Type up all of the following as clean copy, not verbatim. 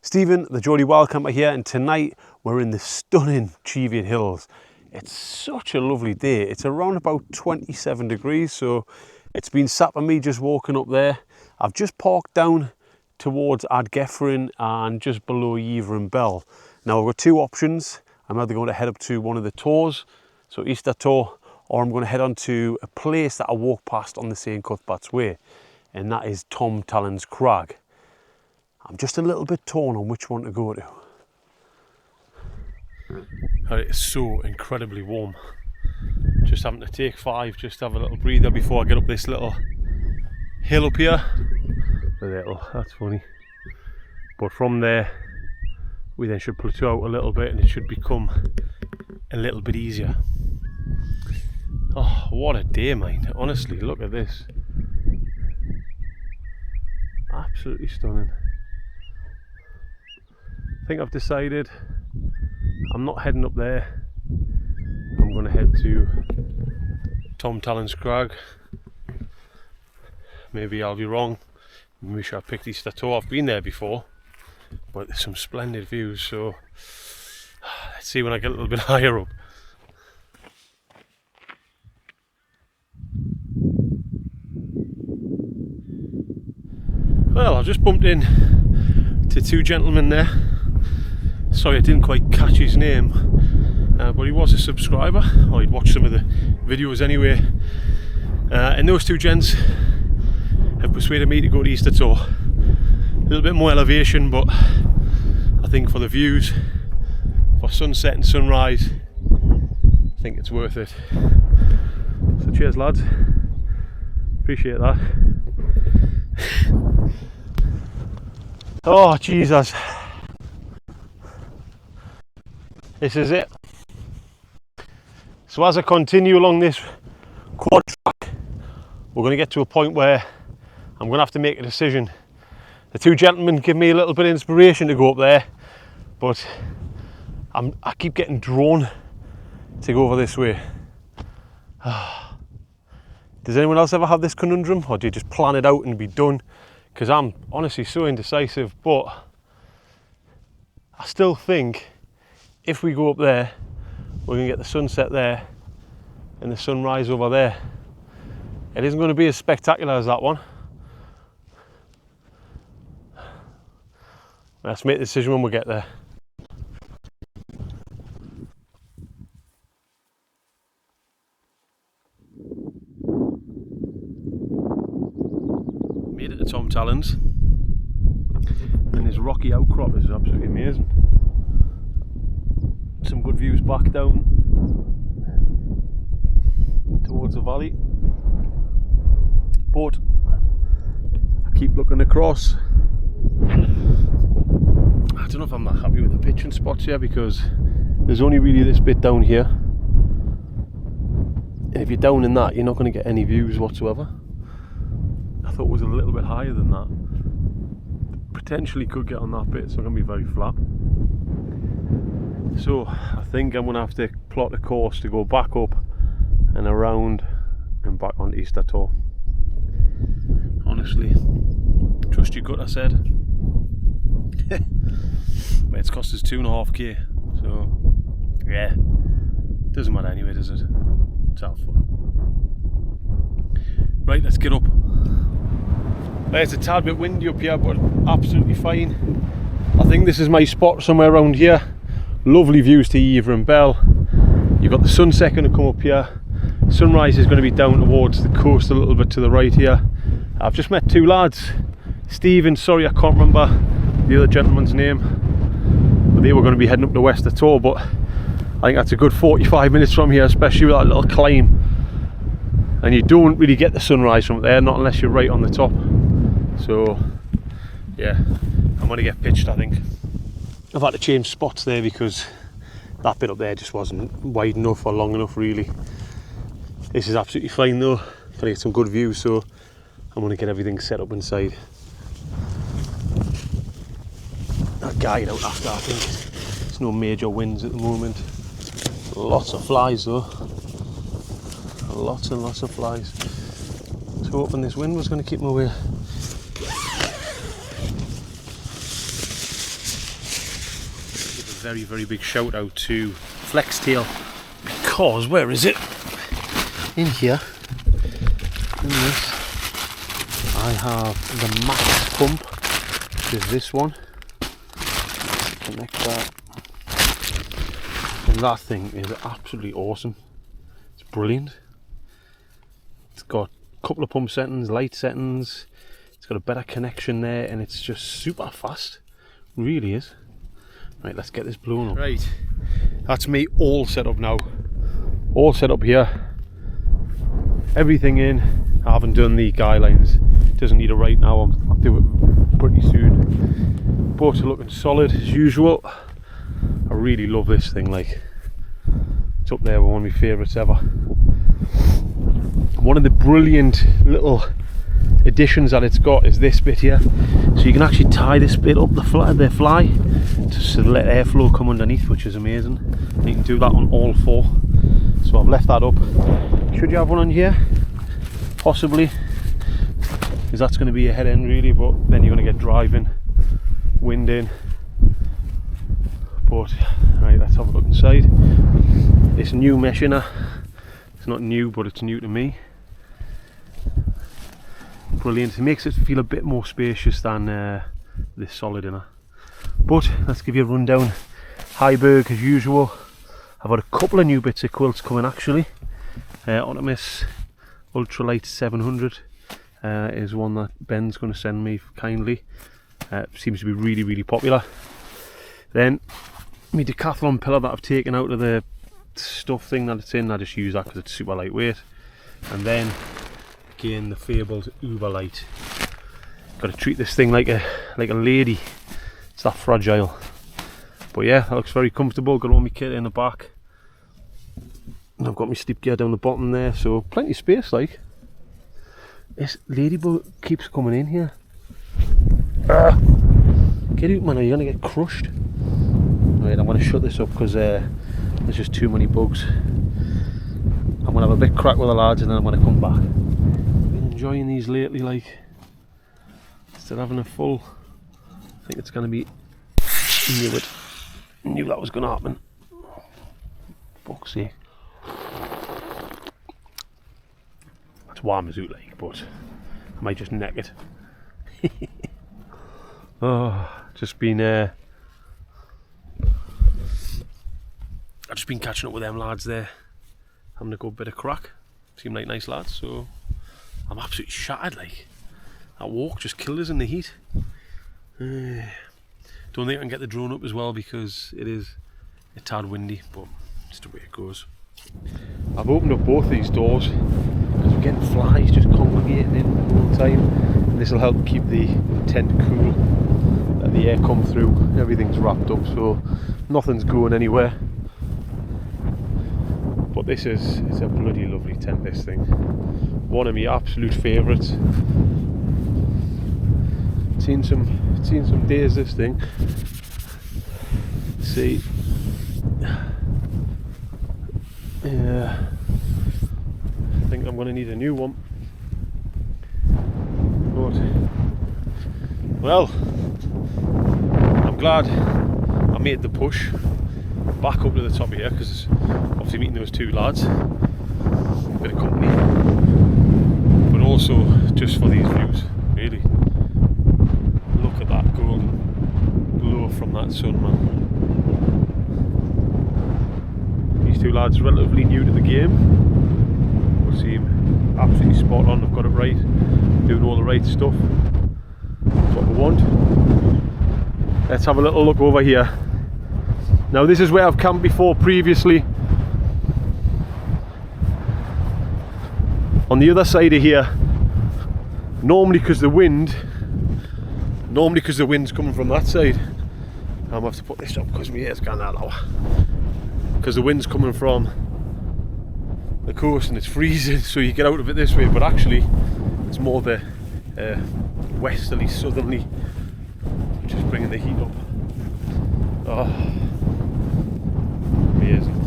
Stephen, the Geordie Wildcamper here, and tonight we're in the stunning Cheviot Hills. It's such a lovely day. It's around about 27 degrees, so it's been sapping me just walking up there. I've just parked down towards Ardgefferin and just below Yeaver and Bell. Now I've got two options. I'm either going to head up to one of the tours, so Easter Tor, or I'm going to head on to a place that I walk past on the St Cuthbert's Way, and that is Tom Talon's Crag. I'm just a little bit torn on which one to go to. It's so incredibly warm. Just having to take 5, just have a little breather before I get up this little hill up here. A little, that's funny. But from there, we then should plateau out a little bit and it should become a little bit easier. Oh, what a day, mate. Honestly, look at this. Absolutely stunning. I think I've decided I'm not heading up there. I'm going to head to Tom Talon's Crag. Maybe I'll be wrong. Maybe I should have picked Easter Tor. I've been there before, but there's some splendid views, so let's see when I get a little bit higher up. Well, I've just bumped in to two gentlemen there. Sorry I didn't quite catch his name, but he was a subscriber, or he'd watched some of the videos anyway. And those two gents have persuaded me to go to Easter Tor. A little bit more elevation, but I think for the views, for sunset and sunrise, I think it's worth it. So cheers lads, appreciate that. Oh Jesus, this is it. So as I continue along this quad track, we're going to get to a point where I'm going to have to make a decision. The two gentlemen give me a little bit of inspiration to go up there, but I keep getting drawn to go over this way. Does anyone else ever have this conundrum, or do you just plan it out and be done? Because I'm honestly so indecisive, but I still think if we go up there, we're going to get the sunset there and the sunrise over there. It isn't going to be as spectacular as that one. Let's make the decision when we get there. Made it to Tom Talon's, and this rocky outcrop is absolutely amazing. Some good views back down towards the valley, but I keep looking across. I don't know if I'm that happy with the pitching spots here, because there's only really this bit down here, and if you're down in that, you're not going to get any views whatsoever. I thought it was a little bit higher than that. Potentially could get on that bit, so I'm going to be very flat. So I think I'm going to have to plot a course to go back up and around and back on Easter Tor. Honestly, trust your gut, I said. But it's cost us 2.5k, so yeah, doesn't matter anyway, does it? It's all fun. Right, let's get up. It's a tad bit windy up here, but absolutely fine. I think this is my spot somewhere around here. Lovely views to Yeaver and Bell. You've got the sunset going to come up here. Sunrise is going to be down towards the coast a little bit to the right here. I've just met two lads. Stephen, sorry I can't remember the other gentleman's name, but they were going to be heading up to Easter Tor, but I think that's a good 45 minutes from here, especially with that little climb. And you don't really get the sunrise from there, not unless you're right on the top. So yeah, I'm going to get pitched, I think. I've had to change spots there because that bit up there just wasn't wide enough or long enough really. This is absolutely fine though, gonna get some good views, so I'm gonna get everything set up inside. That guide out after, I think. There's no major winds at the moment. Lots of flies though. Lots and lots of flies. So hoping this wind was going to keep me away. very, very big shout out to Flextail, because where is it? In here, in this, I have the max pump, which is this one. Connect that, and that thing is absolutely awesome. It's brilliant. It's got a couple of pump settings, light settings. It's got a better connection there, and it's just super fast. It really is. Right, let's get this blown up. Right, that's me all set up now. All set up here. Everything in. I haven't done the guy lines. Doesn't need it right now. I'll do it pretty soon. Boats are looking solid as usual. I really love this thing. Like, it's up there with one of my favourites ever. One of the brilliant little additions that it's got is this bit here. So you can actually tie this bit up the fly just to let airflow come underneath, which is amazing. And you can do that on all four. So I've left that up. Should you have one on here? Possibly, because that's going to be your head end really, but then you're going to get driving, wind in. But right, let's have a look inside. This new mesh inner, it's not new, but it's new to me. Brilliant. It makes it feel a bit more spacious than this solid inner. But let's give you a rundown. Heiberg as usual. I've got a couple of new bits of quilts coming actually. Optimus Ultralight 700 is one that Ben's going to send me kindly. Seems to be really, really popular. Then my Decathlon pillar that I've taken out of the stuff thing that it's in, I just use that because it's super lightweight. And then again the fabled Uberlight. Got to treat this thing like a lady. It's that fragile. But yeah, that looks very comfortable. Got all my kit in the back. And I've got my sleep gear down the bottom there, so plenty of space. Like, this ladybug keeps coming in here. Get out, man, or you're gonna get crushed. Right, I'm gonna shut this up because there's just too many bugs. I'm gonna have a bit crack with the lads and then I'm gonna come back. Been enjoying these lately, like, still having a full. I think it's gonna be. Knew that was gonna happen. Fuck's sake. It's warm as out, like, but I might just neck it. Oh, just been I've just been catching up with them lads there, having a good bit of crack. Seem like nice lads, so I'm absolutely shattered. Like, that walk just killed us in the heat. Don't think I can get the drone up as well because it is a tad windy, but it's the way it goes. I've opened up both these doors because we're getting flies just congregating in all the time, and this will help keep the tent cool, let the air come through. Everything's wrapped up so nothing's going anywhere. But it's a bloody lovely tent, this thing. One of my absolute favourites. Seen some days this thing. See, yeah, I think I'm going to need a new one. But, well, I'm glad I made the push back up to the top of here because obviously meeting those two lads, a bit of company, but also just for these views, really. Look at that golden glow from that sun, man. These two lads are relatively new to the game, but seem absolutely spot on. I've got it right, doing all the right stuff. That's what we want. Let's have a little look over here. Now this is where I've camped before previously. On the other side of here, normally because the wind's coming from that side. I'm gonna have to put this up because my ear's going that low. Because the wind's coming from the coast and it's freezing, so you get out of it this way, but actually it's more the westerly, southerly, just bringing the heat up. Oh, amazing.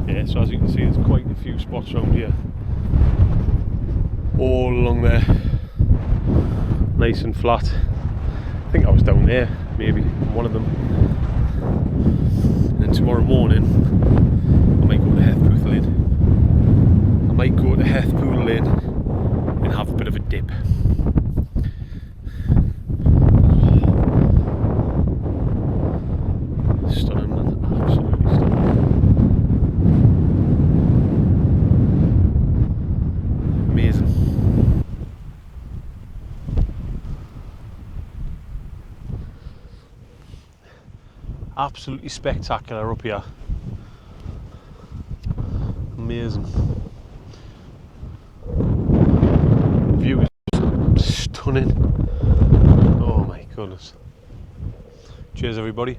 Yeah, so as you can see, there's quite a few spots around here, all along there, nice and flat. I think I was down there maybe, on one of them. And then tomorrow morning, I might go to Hethpool Lane. I might go to Hethpool Lane and have a bit of a dip. Stunning, man. Absolutely stunning. Amazing. Absolutely spectacular up here. Amazing. View is stunning. Oh my goodness. Cheers everybody.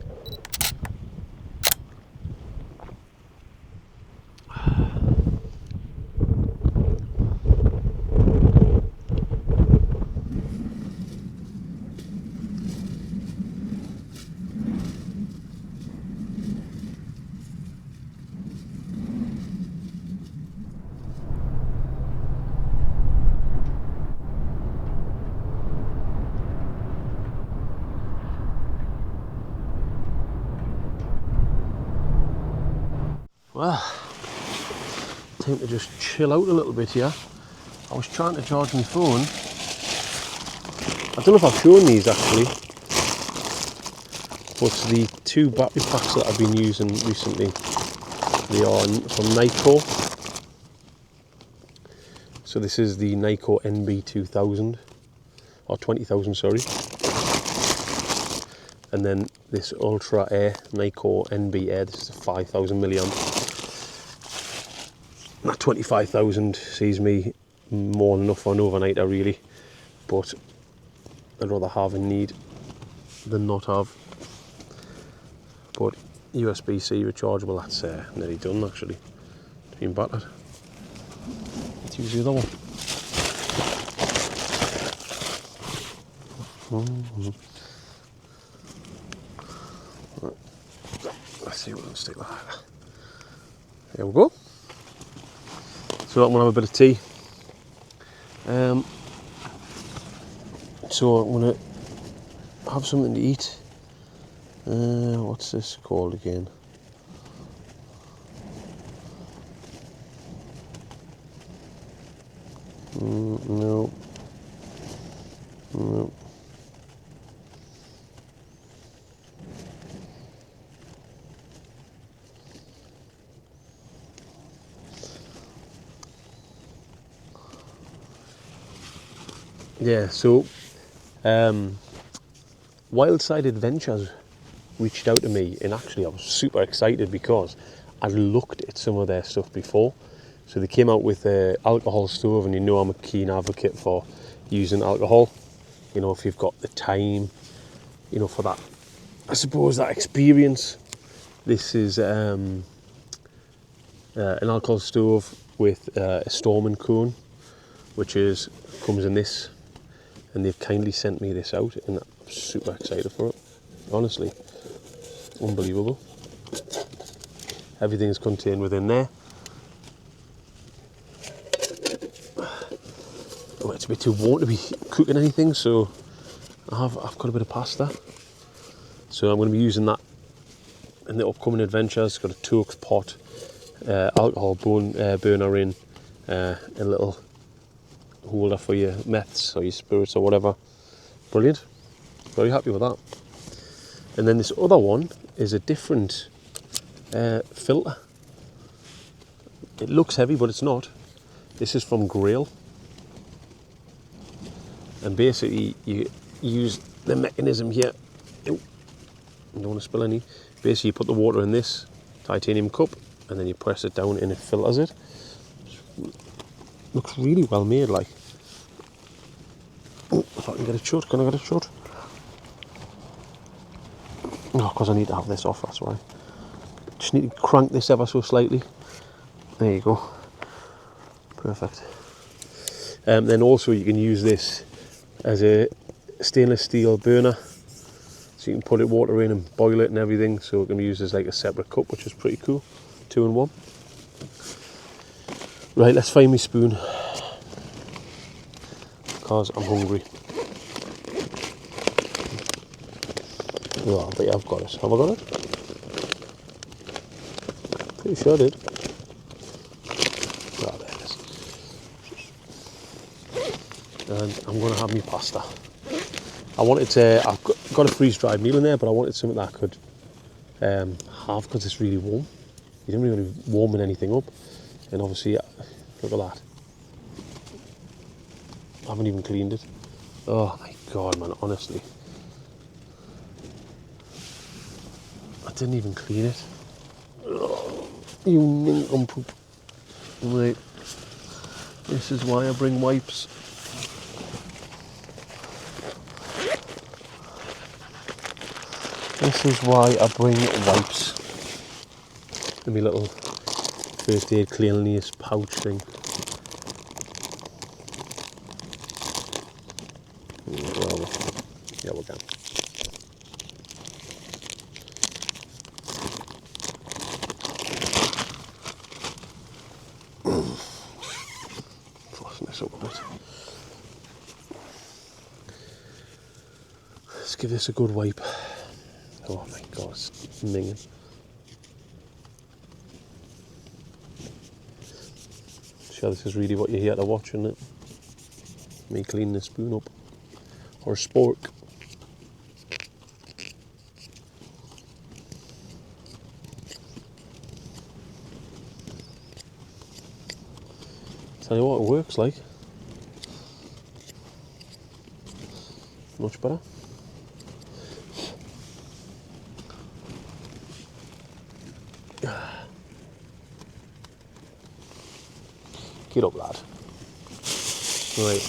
Well, time to just chill out a little bit here. I was trying to charge my phone. I don't know if I've shown these actually, but the 2 battery packs that I've been using recently, they are from Nico. So this is the Nico NB2000, or 20,000, sorry. And then this Ultra Air, Nico NB Air, this is a 5,000 milliamp. That 25,000 sees me more than enough for an overnighter really, but I'd rather have and need than not have. But USB-C rechargeable, that's nearly done actually. It's been battered. Let's use the other one. Right. Let's see what I'll stick like that. There we go. So I'm going to have a bit of tea. So I'm going to have something to eat. What's this called again? No. No. Yeah, so Wildside Adventures reached out to me, and actually I was super excited because I'd looked at some of their stuff before. So they came out with an alcohol stove, and you know I'm a keen advocate for using alcohol, you know, if you've got the time, you know, for that, I suppose, that experience. This is an alcohol stove with a Storm & Cone, which comes in this, and they've kindly sent me this out, and I'm super excited for it, honestly. Unbelievable. Everything's contained within there. Oh, it's a bit too warm to be cooking anything, so I've got a bit of pasta. So I'm going to be using that in the upcoming adventures. It's got a Torx pot, alcohol burner in, a little holder for your meths or your spirits or whatever. Brilliant. Very happy with that. And then this other one is a different filter. It looks heavy, but it's not. This is from Grail. And basically you use the mechanism here. Ow, I don't want to spill any. Basically you put the water in this titanium cup, and then you press it down and it filters it. Looks really well made, like. Oh, if I can get a shot, can I get a shot? Oh, because I need to have this off, that's why. Just need to crank this ever so slightly. There you go. Perfect. Then also you can use this as a stainless steel burner. So you can put water in and boil it and everything. So it can be used as like a separate cup, which is pretty cool. 2 in 1. Right, let's find my spoon, because I'm hungry. Oh, but yeah, I've got it. Have I got it? Pretty sure I did. Oh, there it is. And I'm going to have my pasta. I wanted to, I've got a freeze-dried meal in there, but I wanted something that I could have, because it's really warm. You don't really warming anything up. And obviously, look at that. I haven't even cleaned it. Oh my God, man, honestly. I didn't even clean it. Oh, you nincompoop. Right. This is why I bring wipes. This is why I bring wipes. In my little first aid cleanliness pouch thing. Well, yeah, we can. Flushing this up a bit. Let's give this a good wipe. Oh my God, it's minging. Sure, this is really what you're here to watch, isn't it? Me clean the spoon up. Or spork. Tell you what, it works like. Much better. Get up, lad. Right,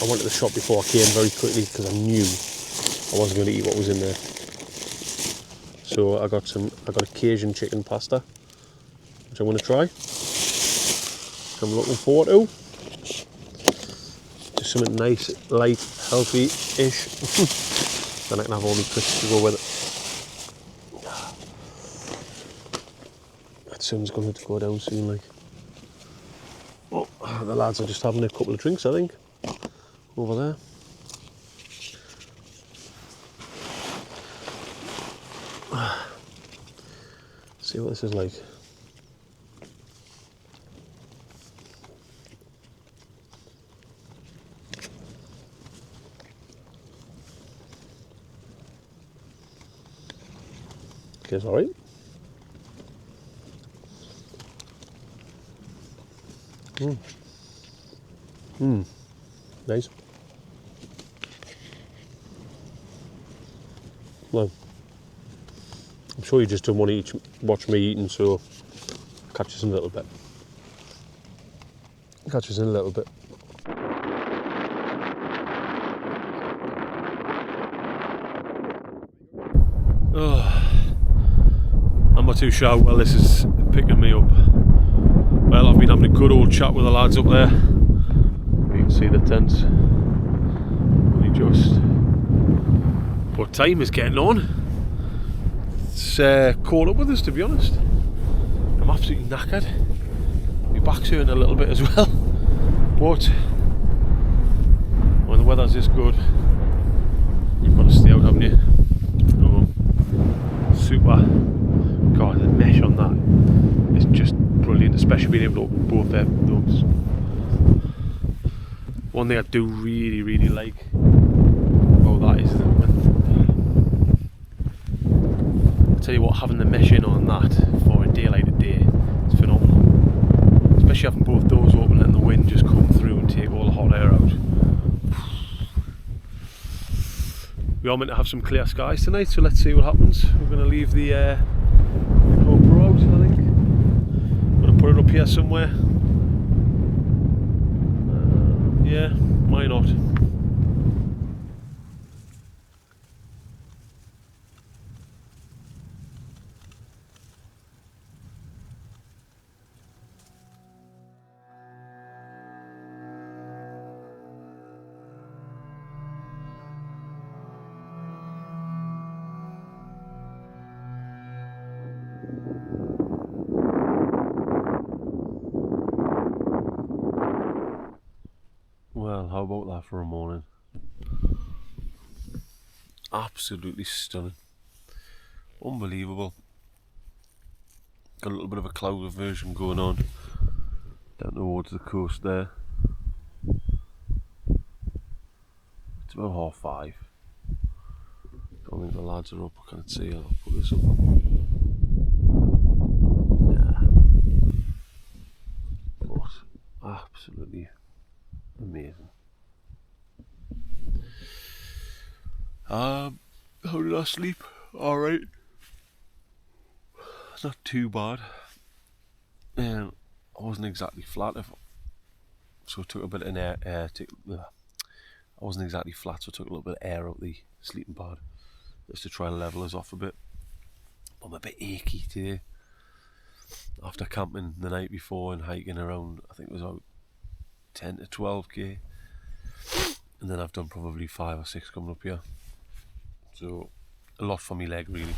I went to the shop before I came very quickly because I knew I wasn't going to eat what was in there. So I got a Cajun chicken pasta, which I'm going to try. I'm looking forward to. Just something nice, light, healthy-ish. Then I can have all my crisps to go with it. That sun's going to go down soon, like. Oh, the lads are just having a couple of drinks, I think, over there. See what this is like. Okay, it's alright. Nice. Well, I'm sure you just don't want to watch me eating, so I'll catch us in a little bit. Catch us in a little bit. Oh, I'm not too sure how well this is picking me up. Well, I've been having a good old chat with the lads up there. You can see the tents. Only just. But time is getting on. It's caught up with us, to be honest. I'm absolutely knackered. My back's hurting a little bit as well. But when the weather's this good, you've got to stay out, haven't you? Super. God, the mesh on that is just brilliant, especially being able to open both those. One thing I do really like about that is that I tell you what, having the mesh in on that for a day like today is phenomenal. Especially having both doors open and the wind just come through and take all the hot air out. We are meant to have some clear skies tonight, so let's see what happens. We're going to leave the GoPro out, I think. I'm going to put it up here somewhere. Yeah, why not? Well, how about that for a morning? Absolutely stunning. Unbelievable. Got a little bit of a cloud aversion going on down towards the coast there. It's about 5:30. Don't think the lads are up, I can't see. I'll put this up. Yeah. But absolutely amazing. How did I sleep? Alright. Not too bad. I wasn't exactly flat, so I took a bit of air. I wasn't exactly flat, so I took a little bit of air out the sleeping pad just to try and level us off a bit. I'm a bit achy today after camping the night before and hiking around. I think it was about 10 to 12k, and then I've done probably 5 or 6 coming up here. So a lot for my leg really,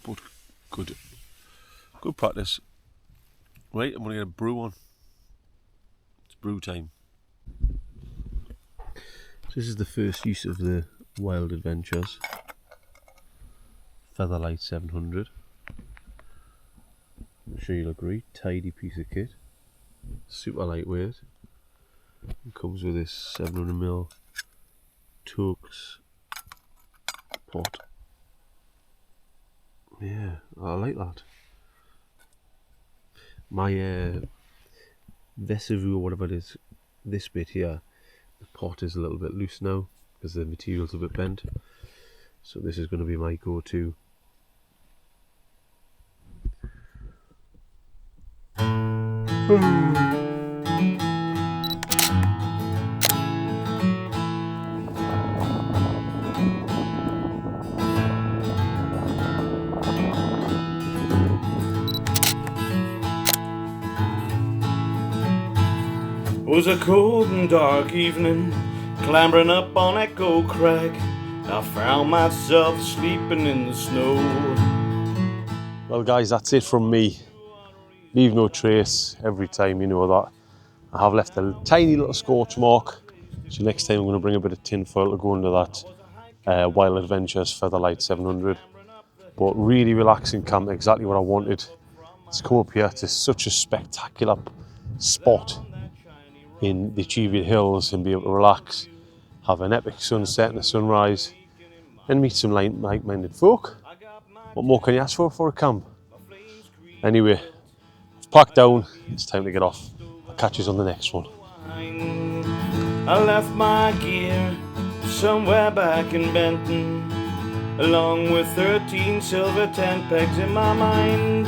but good practice. Right, I'm going to get a brew on. It's brew time. So this is the first use of the Wild Adventures Featherlight 700. I'm sure you'll agree, tidy piece of kit. Super lightweight. It comes with this 700ml Tokes pot. Yeah, I like that. My Vesuvu or whatever it is, this bit here, the pot is a little bit loose now because the material's a bit bent. So this is going to be my go-to. It was a cold and dark evening, clambering up on Echo Crag. I found myself sleeping in the snow. Well guys, that's it from me. Leave no trace every time, you know that. I have left a tiny little scorch mark, so next time I'm going to bring a bit of tin foil to go under that Wild Adventures Featherlight 700. But really relaxing camp, exactly what I wanted. To come up here to such a spectacular spot in the Cheviot Hills and be able to relax, have an epic sunset and a sunrise, and meet some like-minded folk. What more can you ask for a camp? Anyway, I've packed down, it's time to get off. I'll catch you on the next one. I left my gear somewhere back in Benton, along with 13 silver tent pegs in my mind.